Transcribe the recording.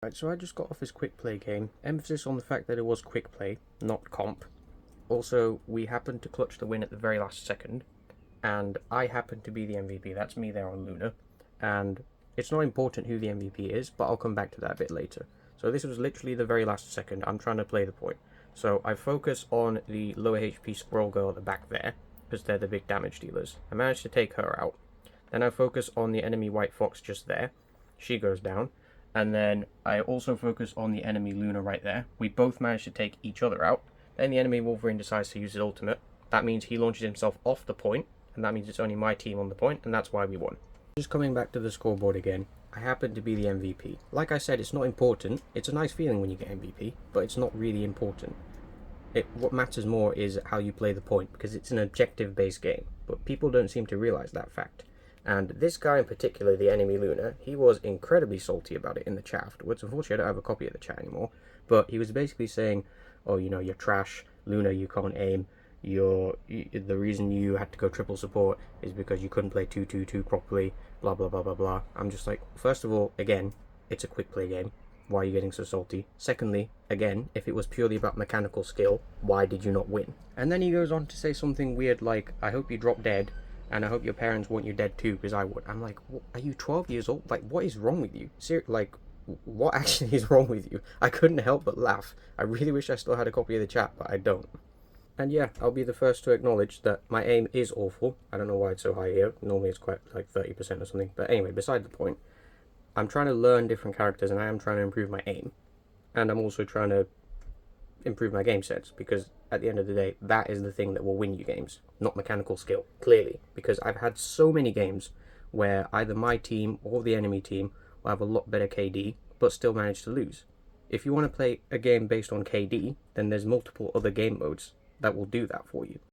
Right, so I just got off this quick play game. Emphasis on the fact that it was quick play, not comp. Also, we happened to clutch the win at the very last second, and I happened to be the MVP. That's me there on Luna. And it's not important who the MVP is, but I'll come back to that a bit later. So this was literally the very last second. I'm trying to play the point. So I focus on the lower HP Squirrel Girl at the back there, because they're the big damage dealers. I managed to take her out. Then I focus on the enemy White Fox just there. She goes down. And then I also focus on the enemy Luna right there. We both manage to take each other out. Then the enemy Wolverine decides to use his ultimate. That means he launches himself off the point, and that means it's only my team on the point, and that's why we won. Just coming back to the scoreboard again, I happen to be the MVP. Like I said, it's not important. It's a nice feeling when you get MVP, but it's not really important. What matters more is how you play the point, because it's an objective-based game, but people don't seem to realize that fact. And this guy in particular, the enemy Luna, he was incredibly salty about it in the chat afterwards. Unfortunately, I don't have a copy of the chat anymore. But he was basically saying, oh, you know, you're trash. Luna, you can't aim. The reason you had to go triple support is because you couldn't play 2-2-2 properly. Blah, blah, blah, blah, blah. I'm just like, first of all, again, it's a quick play game. Why are you getting so salty? Secondly, again, if it was purely about mechanical skill, why did you not win? And then he goes on to say something weird like, I hope you drop dead. And I hope your parents want you dead too, because I would. I'm like, are you 12 years old? Like, what is wrong with you? Like, what actually is wrong with you? I couldn't help but laugh. I really wish I still had a copy of the chat, but I don't. And yeah, I'll be the first to acknowledge that my aim is awful. I don't know why it's so high here. Normally it's quite like 30% or something. But anyway, beside the point, I'm trying to learn different characters and I am trying to improve my aim. And I'm also trying to improve my game sense, because at the end of the day, that is the thing that will win you games, not mechanical skill, clearly, because I've had so many games where either my team or the enemy team will have a lot better KD, but still manage to lose. If you want to play a game based on KD, then there's multiple other game modes that will do that for you.